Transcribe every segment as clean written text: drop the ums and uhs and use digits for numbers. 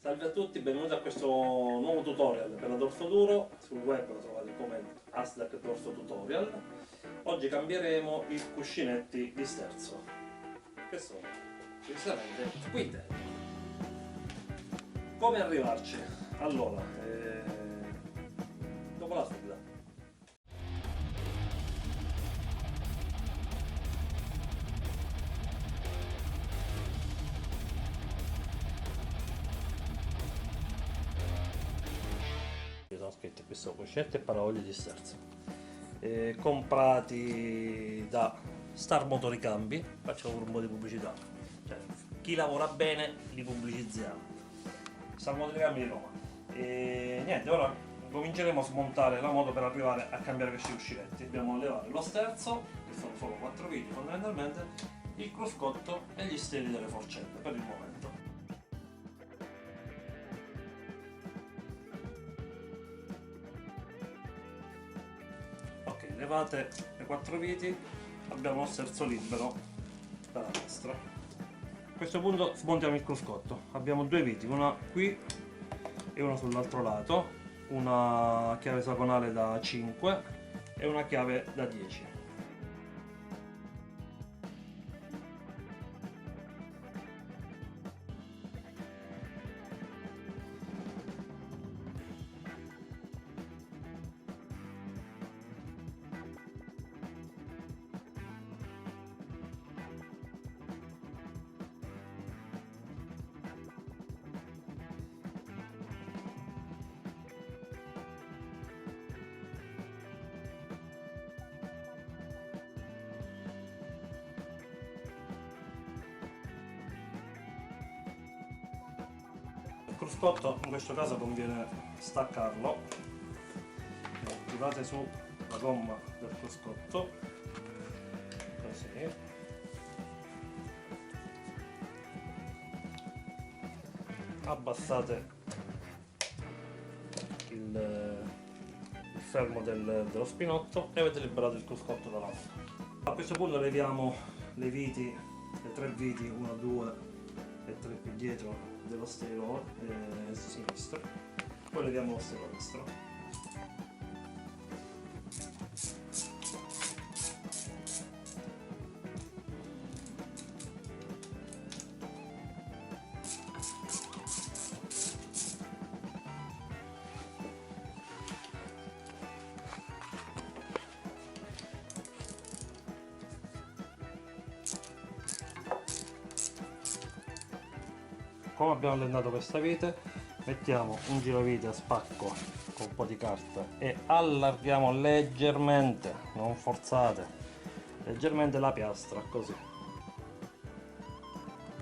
Salve a tutti, benvenuti a questo nuovo tutorial per la dorso duro. Sul web lo trovate come Aslak Dorso Tutorial. Oggi cambieremo i cuscinetti di sterzo, che sono precisamente qui dentro. Come arrivarci? Allora, dopo la sigla. Sono scritte qui sopra cuscinetti e paraoli di sterzo, comprati da Star Motoricambi. Facciamo un po' di pubblicità, cioè, chi lavora bene li pubblicizziamo. Star Motoricambi di Roma. E niente, ora cominceremo a smontare la moto per arrivare a cambiare questi cuscinetti. Dobbiamo levare lo sterzo, che sono solo 4 viti fondamentalmente, il cruscotto e gli steli delle forcelle per il momento. Levate le 4 viti, abbiamo lo sterzo libero dalla destra. A questo punto smontiamo il cruscotto. Abbiamo 2 viti, una qui e una sull'altro lato, una chiave esagonale da 5 e una chiave da 10. Il cruscotto in questo caso conviene staccarlo, attivate su la gomma del cruscotto, così, abbassate il fermo dello spinotto e avete liberato il cruscotto dalla moto. A questo punto leviamo le viti, le 3 viti, 1, 2 e 3 qui dietro dello stelo sinistro, poi leviamo lo stelo destro. Come abbiamo allennato questa vite, mettiamo un girovite a spacco con un po' di carta e allarghiamo leggermente, non forzate, leggermente la piastra, così,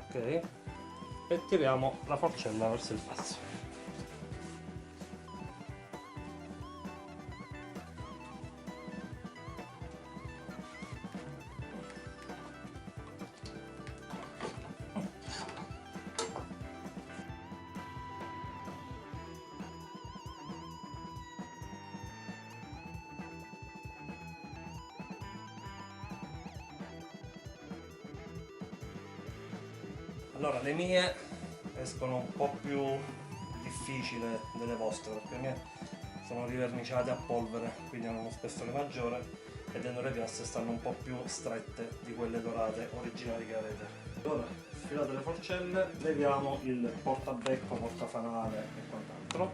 ok, e tiriamo la forcella verso il basso. Allora, le mie escono un po' più difficili delle vostre, perché le mie sono riverniciate a polvere, quindi hanno uno spessore maggiore e dentro le piastre stanno un po' più strette di quelle dorate originali che avete. Allora, sfilate le forcelle, leviamo il portabecco, portafanale e quant'altro,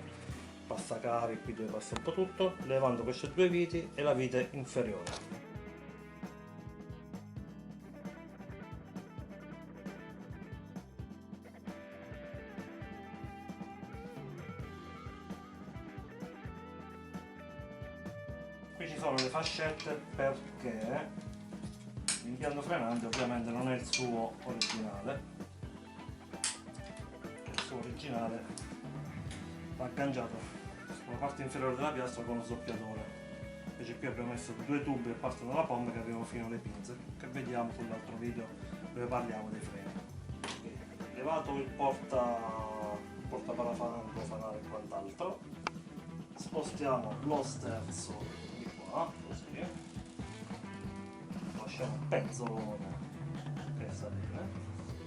passacavi, qui dove passa un po' tutto, levando queste 2 viti e la vite inferiore. Qui ci sono le fascette perché l'impianto frenante ovviamente non è il suo originale. Il suo originale va agganciato sulla parte inferiore della piastra con uno sdoppiatore. Invece qui abbiamo messo 2 tubi che partono dalla pompa che arrivano fino alle pinze, che vediamo sull'altro video dove parliamo dei freni. Okay. Levato il portaparafangolo, fanale e quant'altro, spostiamo lo sterzo così, lasciamo un pezzolone che sta bene,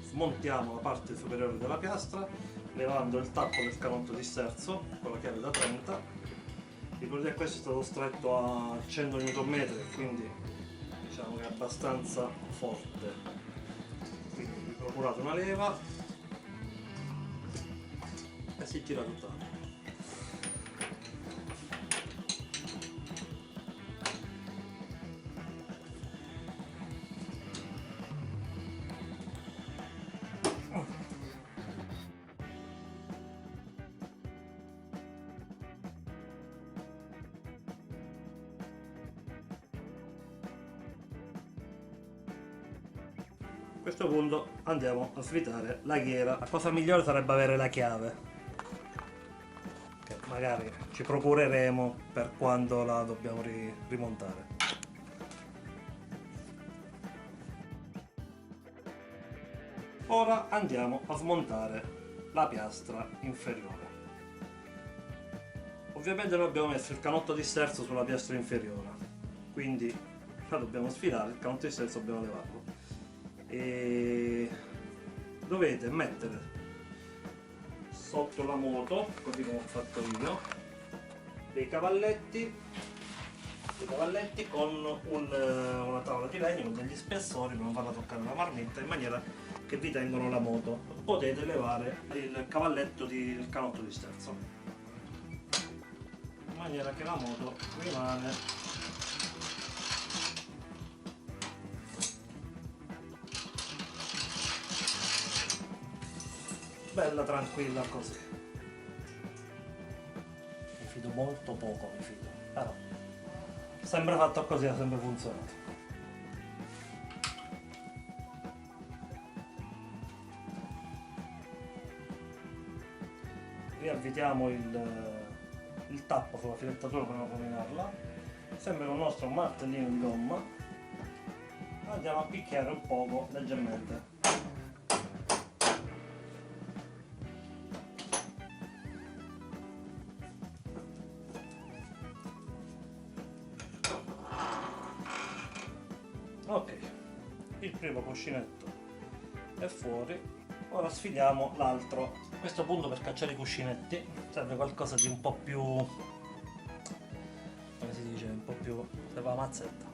smontiamo la parte superiore della piastra levando il tappo del canotto di sterzo con la chiave da 30. Ricordate che questo è stato stretto a 100 Nm, quindi diciamo che è abbastanza forte. Quindi vi procurate una leva e si gira tutta la. A questo punto andiamo a svitare la ghiera. La cosa migliore sarebbe avere la chiave, che magari ci procureremo per quando la dobbiamo rimontare. Ora andiamo a smontare la piastra inferiore. Ovviamente noi abbiamo messo il canotto di sterzo sulla piastra inferiore, quindi la dobbiamo sfilare, il canotto di sterzo dobbiamo levarlo. E dovete mettere sotto la moto, così come ho fatto io, dei cavalletti con una tavola di legno con degli spessori per non farla toccare la marmitta, in maniera che vi tengono la moto. Potete levare il cavalletto del canotto di sterzo, in maniera che la moto rimane bella tranquilla così. Mi fido molto poco, mi fido, però sempre fatto così ha sempre funzionato. Riavvitiamo il tappo sulla filettatura per non rovinarla, sempre con il nostro martellino di gomma andiamo a picchiare un poco leggermente. Ok, il primo cuscinetto è fuori, ora sfiliamo l'altro. A questo punto per cacciare i cuscinetti serve qualcosa di un po' più, come si dice, un po' più, serve una mazzetta,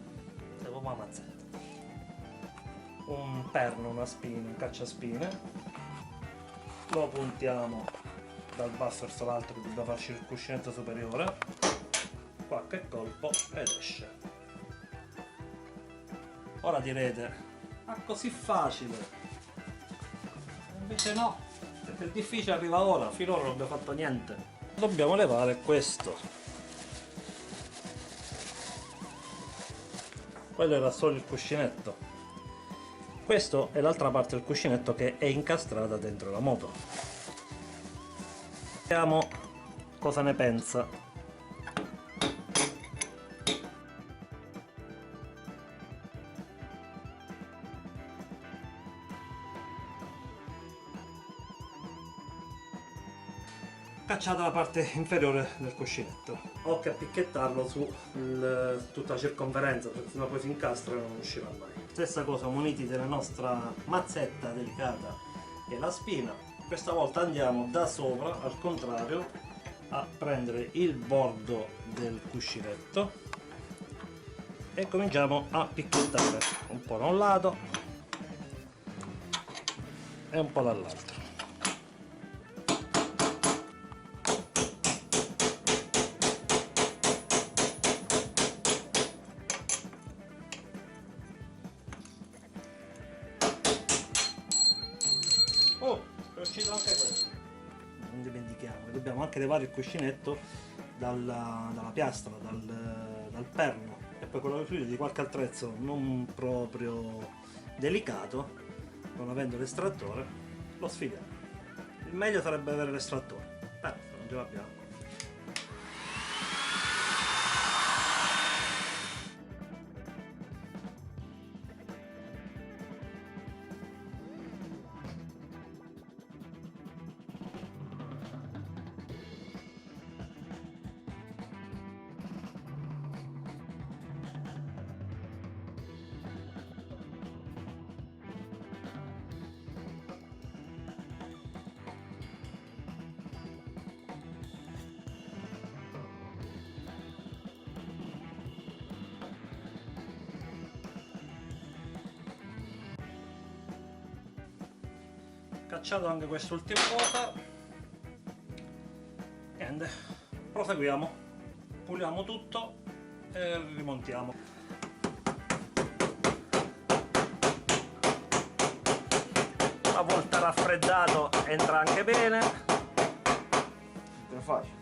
un perno, una spina, un cacciaspine, lo puntiamo dal basso verso l'alto che dobbiamo farci il cuscinetto superiore, qualche colpo ed esce. Ora direte, ma così facile? Invece no, perché il difficile arriva ora, finora non abbiamo fatto niente. Dobbiamo levare questo. Quello era solo il cuscinetto. Questo è l'altra parte del cuscinetto che è incastrata dentro la moto. Vediamo cosa ne pensa. Cacciata la parte inferiore del cuscinetto, occhio a picchettarlo su tutta la circonferenza, perché sennò poi si incastra e non uscirà mai. Stessa cosa, muniti della nostra mazzetta delicata e la spina. Questa volta andiamo da sopra, al contrario, a prendere il bordo del cuscinetto e cominciamo a picchiettare un po' da un lato e un po' dall'altro. Oh, è uscito anche questo. Non dimentichiamo che dobbiamo anche levare il cuscinetto dalla piastra, dal perno, e poi con l'aiuto di qualche attrezzo non proprio delicato, non avendo l'estrattore, lo sfidiamo. Il meglio sarebbe avere l'estrattore, non ce l'abbiamo. Cacciato anche quest'ultima volta, niente, proseguiamo, puliamo tutto e rimontiamo. Una volta raffreddato entra anche bene. È facile.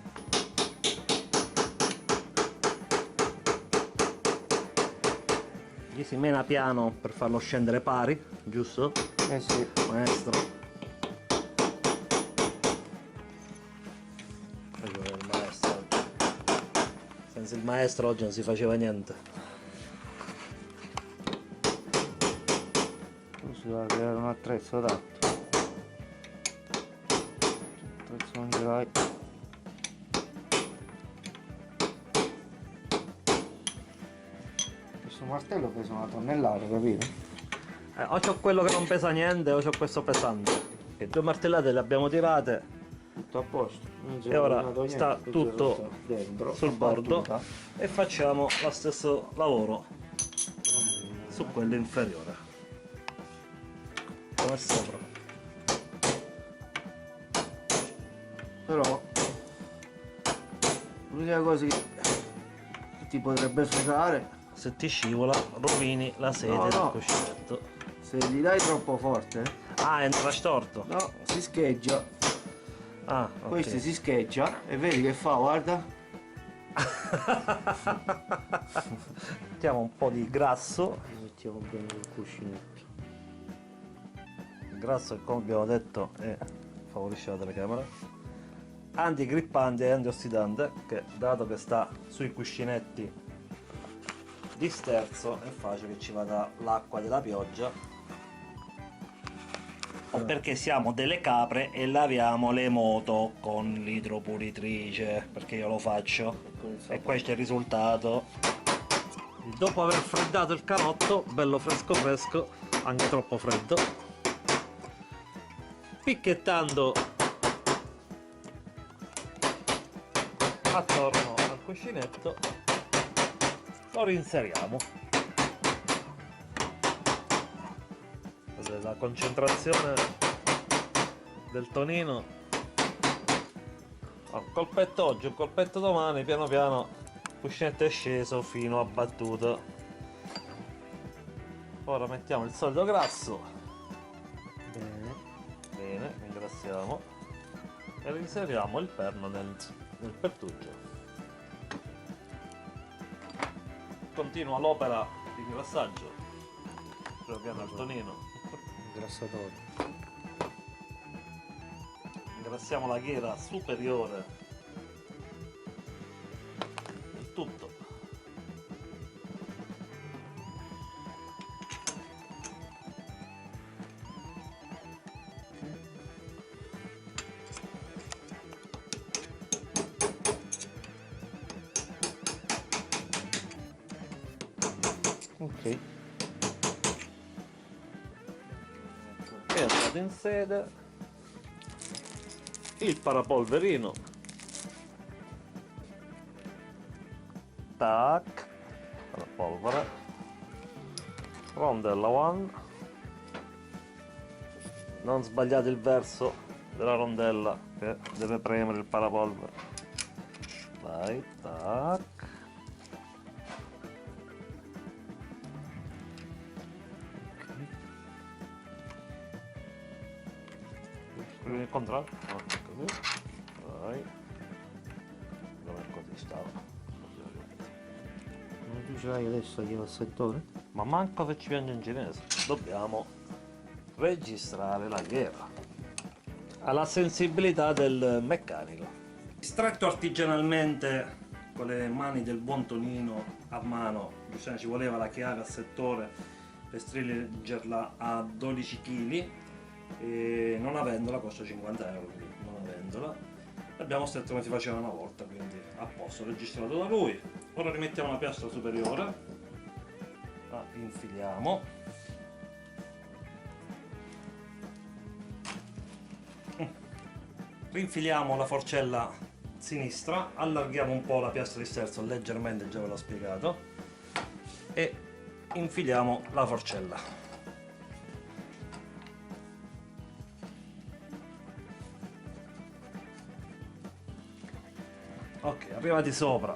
Gli si mena piano per farlo scendere pari, giusto? Eh sì. Maestro. Il maestro. Senza il maestro oggi non si faceva niente. Si va a creare un attrezzo adatto. Attrezzo non ce l'hai. Questo martello pesa una tonnellata, capito? O c'ho quello che non pesa niente o c'ho questo pesante. Le due martellate le abbiamo tirate Tutto a posto. Non si e è ora rovinato niente, sta tutto tutto dentro, sul bordo battuta. e facciamo lo stesso lavoro su quello inferiore come sopra. Però l'unica cosa che ti potrebbe fregare, Se ti scivola rovini la sede No, del no. cuscinetto. se gli dai troppo forte, Ah, entra storto. no, si scheggia. Ah, ok. Questo si scheggia e vedi che fa, guarda. Mettiamo un po' di grasso. Mettiamo bene il cuscinetto. Il grasso che, come abbiamo detto, favorisce la telecamera. Antigrippante e antiossidante, che dato che sta sui cuscinetti di sterzo è facile che ci vada l'acqua della pioggia, o perché siamo delle capre e laviamo le moto con l'idropulitrice, perché io lo faccio e questo è il risultato. Dopo aver freddato il canotto, bello fresco fresco, anche troppo freddo, picchettando attorno al cuscinetto, lo reinseriamo. Vedete la concentrazione del tonino. Un colpetto oggi, un colpetto domani, piano piano il cuscinetto è sceso fino a battuto. Ora mettiamo il solito grasso. Bene, ingrassiamo e reinseriamo il perno nel pertugio. Continua l'opera di ingrassaggio, piano al tonino. Ingrassatore. Ingrassiamo la ghiera superiore, il tutto. Ok. È andato in sede il parapolverino, tac, parapolvere, rondella 1, non sbagliate il verso della rondella che deve premere il parapolvere, vai, tac. Il contrario, ok, così, vai, dove così stava, Ma tu ce l'hai adesso gli al settore? ma manco se ci piange in cinese, dobbiamo registrare la ghiera alla sensibilità del meccanico. Stretto artigianalmente con le mani del buon Tonino a mano, giustamente ci voleva la chiave a settore per stringerla a 12 kg e non avendola costa 50 euro, quindi non avendola abbiamo stretto come si faceva una volta, quindi a posto, registrato da lui. Ora rimettiamo la piastra superiore, la infiliamo, rinfiliamo la forcella sinistra, allarghiamo un po' la piastra di sterzo leggermente, già ve l'ho spiegato, e infiliamo la forcella. Ok, arrivati sopra,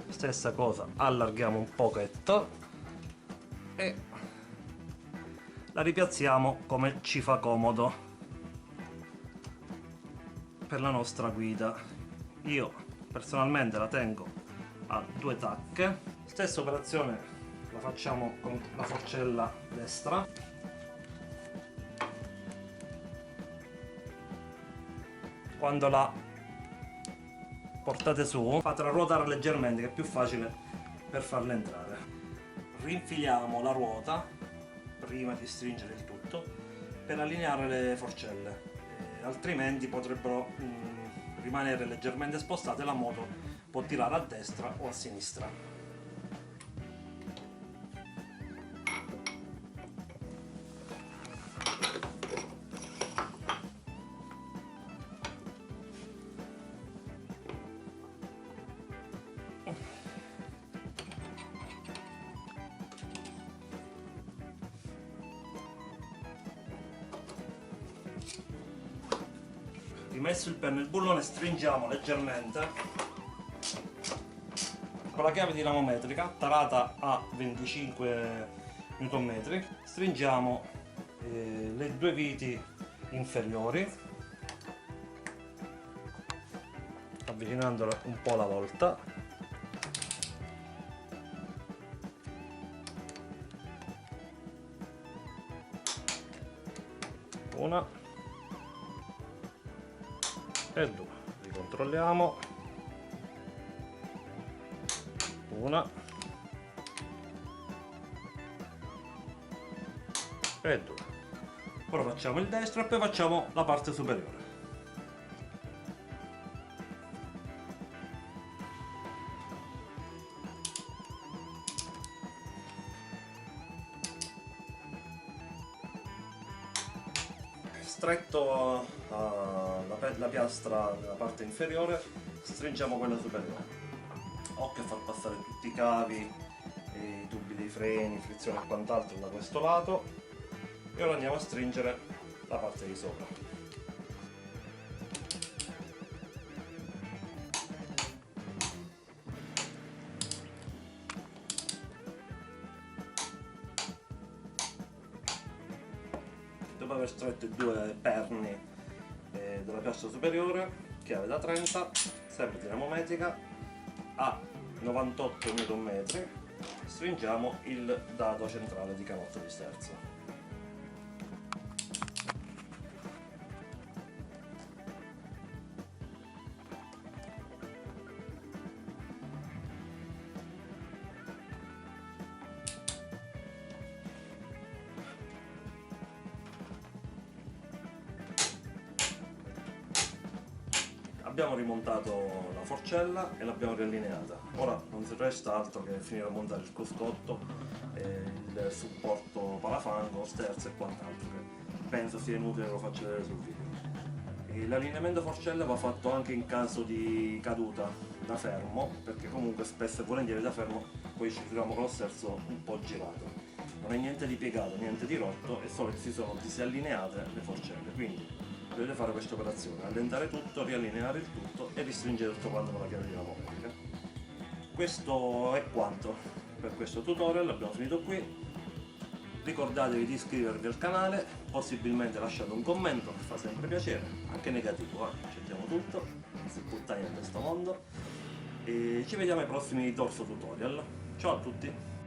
stessa cosa, allarghiamo un pochetto e la ripiazziamo come ci fa comodo per la nostra guida. Io personalmente la tengo a 2 tacche. Stessa operazione la facciamo con la forcella destra. Quando la portate su, fatela ruotare leggermente, che è più facile per farla entrare. Rinfiliamo la ruota prima di stringere il tutto per allineare le forcelle, altrimenti potrebbero rimanere leggermente spostate e la moto può tirare a destra o a sinistra. Rimesso il penno e il bullone, stringiamo leggermente con la chiave dinamometrica tarata a 25 Nm. Stringiamo le 2 viti inferiori, avvicinandole un po' alla volta. Una e 2, ricontrolliamo, 1 e 2. Ora facciamo il destro e poi facciamo la parte superiore. Stretto la piastra nella parte inferiore, stringiamo quella superiore. Occhio a far passare tutti i cavi, i tubi dei freni, frizione e quant'altro da questo lato. E ora andiamo a stringere la parte di sopra. Dopo aver stretto i 2 perni della piastra superiore, chiave da 30, sempre dinamometrica, a 98 Nm, stringiamo il dado centrale di canotto di sterzo. Abbiamo rimontato la forcella e l'abbiamo riallineata. Ora non si resta altro che finire a montare il cruscotto, il supporto parafango, sterzo e quant'altro, che penso sia inutile che lo faccia vedere sul video. L'allineamento forcella va fatto anche in caso di caduta da fermo, perché comunque spesso e volentieri da fermo poi ci troviamo con lo sterzo un po' girato. Non è niente di piegato, niente di rotto, è solo che si sono disallineate le forcelle, quindi dovete fare questa operazione, allentare tutto, riallineare il tutto e ristringere tutto quanto con la chiave dinamometrica. Questo è quanto per questo tutorial, abbiamo finito qui. Ricordatevi di iscrivervi al canale, possibilmente lasciate un commento, fa sempre piacere, anche negativo, accettiamo tutto, non si butta niente in questo mondo. E ci vediamo ai prossimi torso tutorial. Ciao a tutti!